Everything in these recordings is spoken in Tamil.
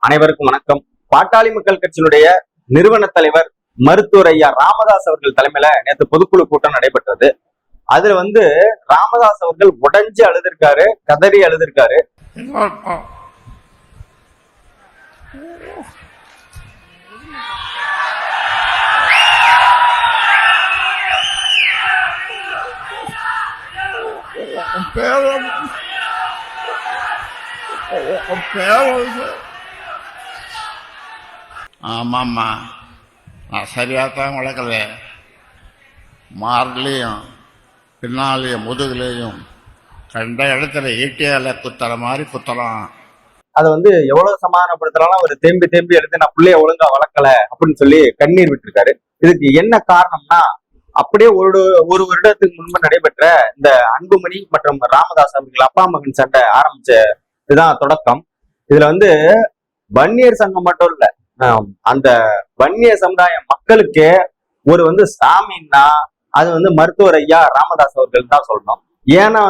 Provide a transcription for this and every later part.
அனைவருக்கும் வணக்கம். பாட்டாளி மக்கள் கட்சியினுடைய நிறுவன தலைவர் மருத்துவர் ஐயா ராமதாஸ் அவர்கள் தலைமையில நேற்று பொதுக்குழு கூட்டம் நடைபெற்றது. அதுல ராமதாஸ் அவர்கள் உடைஞ்சு அழுதிருக்காரு, கதறி அழுதிருக்காரு. ஆமாம்மா, நான் சரியாகத்தான் வளர்க்கல. மார்லேயும் பின்னாலேயும் முதுகுலேயும் கண்ட இடத்துல ஈட்டியால குத்துற மாதிரி குத்துறான். அதை எவ்வளவு சமாதானப்படுத்தலாம், அவர் தேம்பி தேம்பி எழுந்து நான் பிள்ளைய ஒழுங்கா வளர்க்கல அப்படின்னு சொல்லி கண்ணீர் விட்டுருக்காரு. இதுக்கு என்ன காரணம்னா, அப்படியே ஒரு வருடத்துக்கு முன்பு நடைபெற்ற இந்த அன்புமணி மற்றும் ராமதாஸ் அவர்கள் அப்பா மகன் சண்டை ஆரம்பிச்ச இதுதான் தொடக்கம். இதுல வன்னியர் சங்கம் மட்டும் இல்ல, அந்த வன்னிய சமுதாய மக்களுக்கே ஒரு சாமின்னா அது மருத்துவர் ஐயா ராமதாஸ் அவர்கள் தான் சொல்லணும். ஏன்னா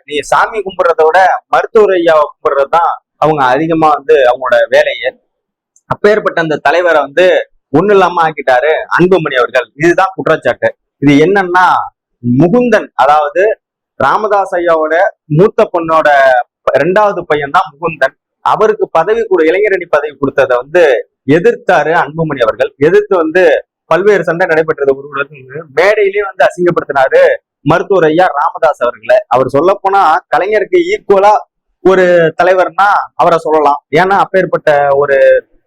நீ சாமி கும்பிடுறத விட மருத்துவர் ஐயாவை கும்பிடுறதுதான் அவங்க அதிகமா அவங்களோட வேலையை. அப்பேற்பட்ட அந்த தலைவரை ஒண்ணு இல்லாம ஆக்கிட்டாரு அன்புமணி அவர்கள். இதுதான் குற்றச்சாட்டு. இது என்னன்னா, முகுந்தன், அதாவது ராமதாஸ் ஐயாவோட மூத்த பொண்ணோட 2வது பையன் தான் முகுந்தன். அவருக்கு பதவி இளைஞரணி பதவி கொடுத்ததை எதிர்த்தாரு அன்புமணி அவர்கள். எதிர்த்து பல்வேறு சண்டை நடைபெற்றது. ஒரு மேடையிலேயே அசிங்கப்படுத்தினாரு மருத்துவர் ஐயா ராமதாஸ் அவர்களை. அவர் சொல்ல போனா கலைஞருக்கு ஈக்குவலா ஒரு தலைவர்னா அவரை சொல்லலாம். ஏன்னா அப்பேற்பட்ட ஒரு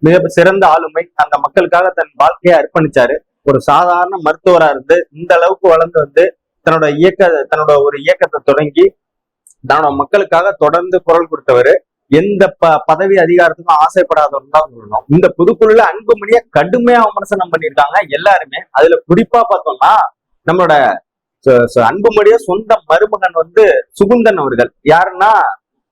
மிக சிறந்த ஆளுமை, அந்த மக்களுக்காக தன் வாழ்க்கையை அர்ப்பணிச்சாரு. ஒரு சாதாரண மருத்துவரா இருந்து இந்த அளவுக்கு வளர்ந்து தன்னோட ஒரு இயக்கத்தை தொடங்கி தன்னோட மக்களுக்காக தொடர்ந்து குரல் கொடுத்தவர். எந்த பதவி அதிகாரத்துக்கும் ஆசைப்படாதவன்னு தான் சொல்லணும். இந்த பொதுக்குழுல அன்புமணிய கடுமையா விமர்சனம் பண்ணியிருக்காங்க எல்லாருமே. அதுல குறிப்பா பார்த்தோம்னா, நம்மளோட அன்புமணிய சொந்த மருமகன் சுகுந்தன் அவர்கள். யாருன்னா,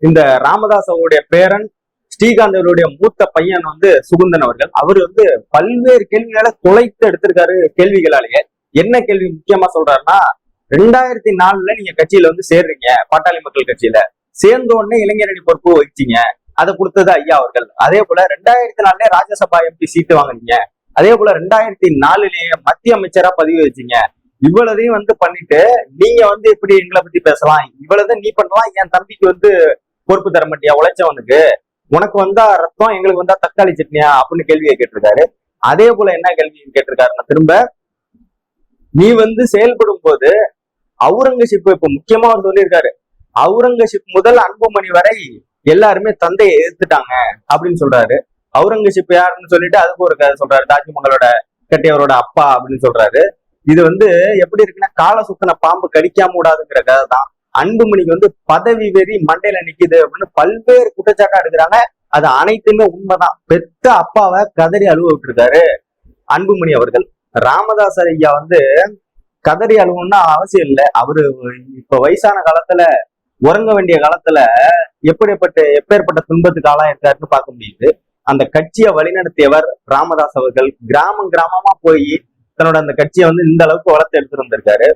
இந்த ராமதாஸ் அவருடைய பேரன் ஸ்ரீகாந்த் அவருடைய மூத்த பையன் சுகுந்தன் அவர்கள். அவரு பல்வேறு கேள்விகளை தொலைத்து எடுத்திருக்காரு. கேள்விகளாலேயே என்ன கேள்வி முக்கியமா சொல்றாருன்னா, 2004 நீங்க கட்சியில சேர்றீங்க, பாட்டாளி மக்கள் கட்சியில சேர்ந்த உடனே இளைஞரணி பொறுப்பு வச்சிங்க, அதை கொடுத்தது ஐயா அவர்கள். அதே போல 2004 ராஜ்யசபா எம்பி சீட்டு வாங்குனீங்க. அதே போல 2004 மத்திய அமைச்சரா பதிவு வச்சீங்க. இவ்வளதையும் பண்ணிட்டு நீங்க எப்படி எங்களை பத்தி பேசலாம்? இவ்வளவுதான் நீ பண்ணலாம், என் தம்பிக்கு பொறுப்பு தர மாட்டியா? உழைச்சவனுக்கு உனக்கு ரத்தம், எங்களுக்கு தக்காளி சட்னியா அப்படின்னு கேள்வியை கேட்டிருக்காரு. அதே போல என்ன கேள்வி கேட்டிருக்காருன்னா, திரும்ப நீ செயல்படும் போது அவுரங்கசீப், இப்ப முக்கியமா அவர் சொல்லியிருக்காரு, அவுரங்கசீப் முதல் அன்புமணி வரை எல்லாருமே தந்தையை எதிர்த்துட்டாங்க அப்படின்னு சொல்றாரு. அவுரங்கசீப் யாருன்னு சொல்லிட்டு அதுக்கு ஒரு கதை சொல்றாரு. தாஜ்மஹலோட கட்டியவரோட அப்பா அப்படின்னு சொல்றாரு. இது எப்படி இருக்குன்னா, கால சுத்தின பாம்பு கடிக்காம கூடாதுங்கிற கதை தான். அன்புமணிக்கு பதவி வெறி மண்டையில நிக்குது அப்படின்னு பல்வேறு குற்றச்சாட்டா எடுக்கிறாங்க. அது அனைத்துமே உண்மைதான். பெத்த அப்பாவை கதறி அழுவ விட்டுருக்காரு அன்புமணி அவர்கள். ராமதாஸ் ஐயா கதறி அழுவணும்னா அவசியம் இல்லை. அவரு இப்ப வயசான காலத்துல, உறங்க வேண்டிய காலத்துல எப்பேற்பட்ட துன்பத்துக்கு ஆளா இருக்காருன்னு பார்க்க முடியுது. அந்த கட்சியை வழிநடத்தியவர் ராமதாஸ் அவர்கள். கிராமமா போய் தன்னோட அந்த கட்சியை இந்த அளவுக்கு வளர்த்து எடுத்துட்டு வந்திருக்காரு.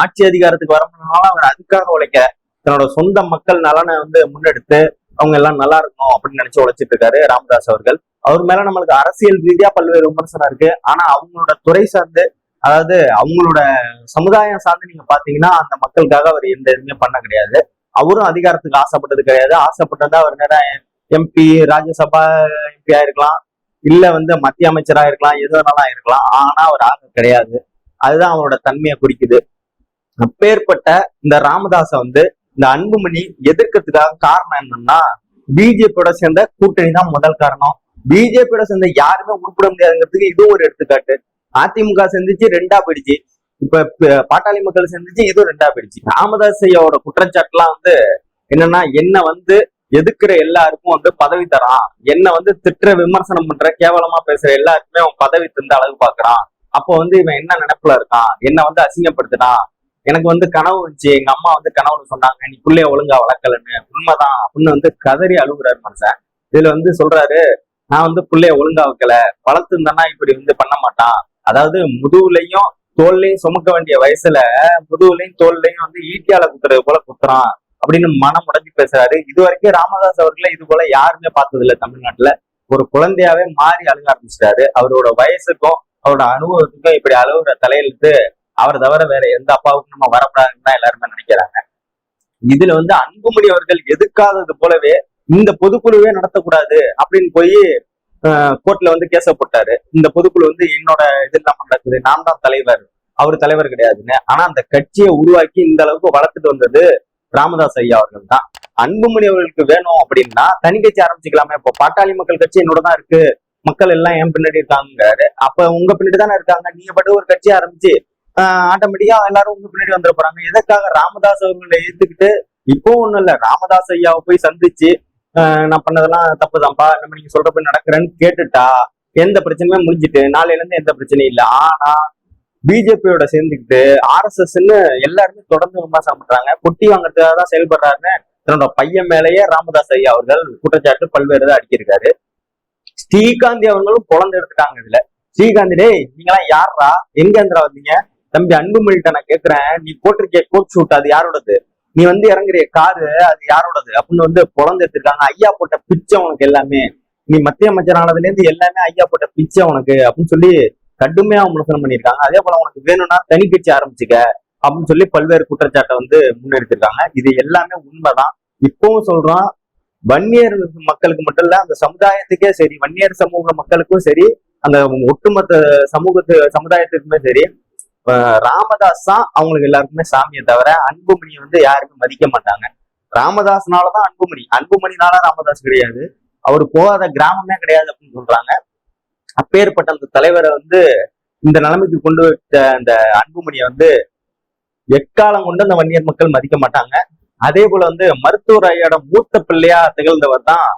ஆட்சி அதிகாரத்துக்கு வரணும்னாலும் அவர் அதுக்காக உழைக்க, தன்னோட சொந்த மக்கள் நலனை முன்னெடுத்து அவங்க எல்லாம் நல்லா இருக்கணும் அப்படின்னு நினைச்சு உழைச்சிட்டு இருக்காரு ராமதாஸ் அவர்கள். அவர் மேல நம்மளுக்கு அரசியல் ரீதியா பல்வேறு விமர்சனம் இருக்கு. ஆனா அவங்களோட துறை சார்ந்து, அதாவது அவங்களோட சமுதாயம் சார்ந்து நீங்க பாத்தீங்கன்னா, அந்த மக்களுக்காக அவர் எந்த எதுவுமே பண்ண கிடையாது. அவரும் அதிகாரத்துக்கு ஆசைப்பட்டது கிடையாது. ஆசைப்பட்டதா அவர் நேரம் எம்பி, ராஜ்யசபா எம்பியா இருக்கலாம், இல்ல மத்திய அமைச்சரா இருக்கலாம், எது வேணாலும் இருக்கலாம். ஆனா அவர் ஆக கிடையாது. அதுதான் அவரோட தன்மையை குறிக்குது. அப்பேற்பட்ட இந்த ராமதாஸ இந்த அன்புமணி எதிர்க்கிறதுக்காக காரணம் என்னன்னா, பிஜேபியோட சேர்ந்த கூட்டணி தான் முதல் காரணம். பிஜேபியோட சேர்ந்த யாருமே உருப்பிட முடியாதுங்கிறதுக்கு இதுவும் ஒரு எடுத்துக்காட்டு. அதிமுக செஞ்சிச்சு, 2ஆ போயிடுச்சு. இப்ப பாட்டாளி மக்கள் செஞ்சிச்சு, இதுவும் 2ஆ போயிடுச்சு. ராமதாஸ் ஐயாவோட குற்றச்சாட்டுலாம் என்னன்னா, என்ன எதுக்குற எல்லாருக்கும் பதவி தரான், என்ன திட்டுற, விமர்சனம் பண்ற, கேவலமா பேசுற எல்லாருக்குமே அவன் பதவி தந்த அழகு பாக்குறான். அப்போ இவன் என்ன நினைப்புல இருக்கான், என்ன அசிங்கப்படுத்தினான். எனக்கு கனவு வந்துச்சு, எங்க அம்மா கனவுல சொன்னாங்க, நீ பிள்ளைய ஒழுங்கா வளர்க்கலன்னு. உண்மைதான் அப்படின்னு கதறி அழுகுறாரு மனுஷன். இதுல சொல்றாரு, நான் பிள்ளைய ஒழுங்கா வைக்கல, வளர்த்துருந்தேன்னா இப்படி பண்ண மாட்டான். அதாவது முதுகுலையும் தோல்லையும் சுமக்க வேண்டிய வயசுல முதுகுலையும் தோல்லையும் ஈட்டியால குத்துறது போல குத்துறான் அப்படின்னு மனம் உடைஞ்சு பேசுறாரு. இது வரைக்கும் ராமதாஸ் அவர்களை இது போல யாருமே பார்த்தது இல்ல தமிழ்நாட்டுல. ஒரு குழந்தையாவே மாறி அழுக ஆரம்பிச்சிட்டாரு. அவரோட வயசுக்கும் அவரோட அனுபவத்துக்கும் இப்படி அழுகுற தலையெழுத்து அவரை தவிர வேற எந்த அப்பாவுக்கும் நம்ம வரக்கூடாதுன்னு தான் எல்லாருமே நினைக்கிறாங்க. இதுல அன்புமணி அவர்கள் எதுக்காதது போலவே இந்த பொதுக்குழுவே நடத்தக்கூடாது அப்படின்னு போய் கோர்ட்ல கேச போட்டாரு. இந்த பொதுக்குழு என்னோட இது இல்லாம நடக்குது, நான் தான் தலைவர், அவர் தலைவர் கிடையாதுன்னு. ஆனா அந்த கட்சியை உருவாக்கி இந்த அளவுக்கு வளர்த்துட்டு வந்தது ராமதாஸ் ஐயா அவர்கள் தான். அன்புமணி அவர்களுக்கு வேணும் அப்படின்னா தனி கட்சி ஆரம்பிச்சுக்கலாமே. இப்போ பாட்டாளி மக்கள் கட்சி என்னோட தான் இருக்கு, மக்கள் எல்லாம் என் பின்னாடி இருக்காங்காரு. அப்ப உங்க பின்னாடி தானே இருக்காங்க, நீங்க பாட்டு ஒரு கட்சி ஆரம்பிச்சு ஆட்டோமேட்டிக்கா எல்லாரும் உங்க பின்னாடி வந்துட போறாங்க. எதற்காக ராமதாஸ் அவர்களை ஏத்துக்கிட்டு இப்போ ஒண்ணும் இல்ல, ராமதாஸ் ஐயாவை போய் சந்திச்சு நான் பண்ணதெல்லாம் தப்பு தான்ப்பா, நம்ம நீங்க சொல்றப்ப நடக்கிறேன்னு கேட்டுட்டா எந்த பிரச்சனையுமே முடிஞ்சிட்டு நாளையில இருந்து எந்த பிரச்சனையும் இல்லை. ஆனா பிஜேபியோட சேர்ந்துக்கிட்டு RSSன்னு எல்லாருமே தொடர்ந்து விமர்சனம் பண்றாங்க. பொட்டி வாங்குறதுக்காக தான் செயல்படுறாருன்னு தன்னோட பையன் மேலேயே ராமதாஸ் ஐயா அவர்கள் குற்றச்சாட்டு பல்வேறு இதை அடிக்கிருக்காரு. ஸ்ரீகாந்தி அவர்களும் குழந்தை எடுத்துட்டாங்க இதுல. ஸ்ரீகாந்தி, டேய் நீங்களாம் யாரா, எங்க இருந்துடா வந்தீங்க? தம்பி அன்புமணிட்ட நான் கேட்கிறேன், நீ போட்டிருக்கிய கோட் ஷூட் அது யாரோடது? நீ இறங்குறிய காரு அது யாரோடது அப்படின்னு குழந்தை எடுத்திருக்காங்க. ஐயா போட்ட பிச்சை உனக்கு எல்லாமே, நீ மத்திய அமைச்சர் ஆனதுல இருந்து எல்லாமே ஐயா போட்ட பிச்சை உனக்கு அப்படின்னு சொல்லி கடுமையா விமர்சனம் பண்ணியிருக்காங்க. அதே போல உனக்கு வேணும்னா தனி கட்சி ஆரம்பிச்சுக்க அப்படின்னு சொல்லி பல்வேறு குற்றச்சாட்டை முன்னெடுத்திருக்காங்க. இது எல்லாமே உண்மைதான். இப்பவும் சொல்றோம், வன்னியர் மக்களுக்கு மட்டும் இல்ல, அந்த சமுதாயத்துக்கே சரி, வன்னியர் சமூக மக்களுக்கும் சரி, அந்த ஒட்டுமொத்த சமுதாயத்துக்குமே சரி, ராமதாஸ் தான் அவங்களுக்கு எல்லாருக்குமே சாமியை தவிர அன்புமணி யாருமே மதிக்க மாட்டாங்க. ராமதாஸ்னாலதான் அன்புமணினால ராமதாஸ் கிடையாது, அவரு போகாத கிராமமே கிடையாது அப்படின்னு சொல்றாங்க. அப்பேற்பட்ட அந்த தலைவரை இந்த நிலைமைக்கு கொண்டு வச்ச அந்த அன்புமணியை எக்காலம் கொண்டு அந்த வன்னியர் மக்கள் மதிக்க மாட்டாங்க. அதே போல மருத்துவர் ஐயோட மூத்த பிள்ளையா திகழ்ந்தவர் தான்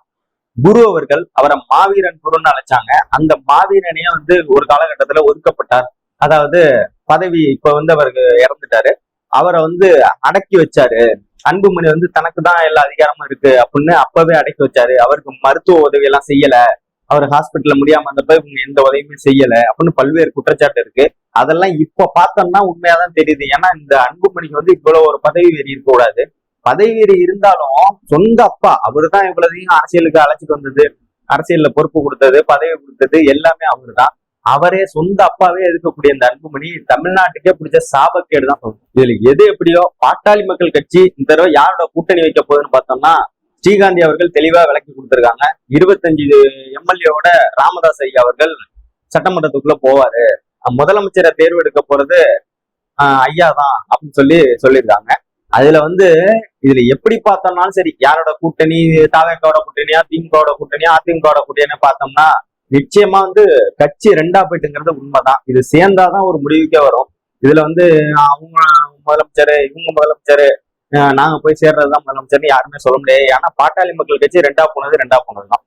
குரு அவர்கள். அவரை மாவீரன் குருன்னு அழைச்சாங்க. அந்த மாவீரனையே ஒரு காலகட்டத்துல ஒதுக்கப்பட்டார். அதாவது பதவி இப்ப அவருக்கு இறந்துட்டாரு. அவரை அடக்கி வச்சாரு. அன்புமணி தனக்கு தான் எல்லா அதிகாரமும் இருக்கு அப்படின்னு அப்பவே அடக்கி வச்சாரு. அவருக்கு மருத்துவ உதவி எல்லாம் செய்யல, அவர் ஹாஸ்பிட்டல்ல முடியாம இருந்தப்ப இவங்க எந்த உதவியுமே செய்யல அப்படின்னு பல்வேறு குற்றச்சாட்டு இருக்கு. அதெல்லாம் இப்ப பார்த்தோம்னா உண்மையாதான் தெரியுது. ஏன்னா இந்த அன்புமணிக்கு இவ்வளவு ஒரு பதவி வெறி இருக்க கூடாது. பதவி வெறி இருந்தாலும் சொந்த அப்பா அவரு தான் இவ்வளதையும் அரசியலுக்கு அழைச்சிட்டு வந்தது, அரசியல்ல பொறுப்பு கொடுத்தது, பதவி கொடுத்தது எல்லாமே அவரு தான். அவரே சொந்த அப்பாவே இருக்கக்கூடிய இந்த அன்புமணி தமிழ்நாட்டுக்கே பிடிச்ச சாபக்கேடு தான் சொல்லுவோம். இதுல எது எப்படியோ பாட்டாளி மக்கள் கட்சி இந்த தடவை யாரோட கூட்டணி வைக்க போகுதுன்னு பார்த்தோம்னா ஸ்ரீகாந்தி அவர்கள் தெளிவா விளக்கி கொடுத்திருக்காங்க. 25 MLA-வோட ராமதாஸ் ஐயா அவர்கள் சட்டமன்றத்துக்குள்ள போவாரு, முதலமைச்சரை தேர்வெடுக்க போறது ஐயா தான் அப்படின்னு சொல்லியிருக்காங்க. அதுல இதுல எப்படி பார்த்தோம்னாலும் சரி, யாரோட கூட்டணி, தாவேக்காவோட கூட்டணியா, திமுகவோட கூட்டணியா, அதிமுகவோட கூட்டணியா பார்த்தோம்னா நிச்சயமா கட்சி ரெண்டா போயிட்டுங்கிறது உண்மைதான். இது சேர்ந்தாதான் ஒரு முடிவுக்கே வரும். இதுல அவங்க முதலமைச்சர், இவங்க முதலமைச்சர், நாங்க போய் சேர்றதுதான் முதலமைச்சர்னு யாருமே சொல்ல முடியாது. ஏன்னா பாட்டாளி மக்கள் கட்சி ரெண்டா போனது தான்.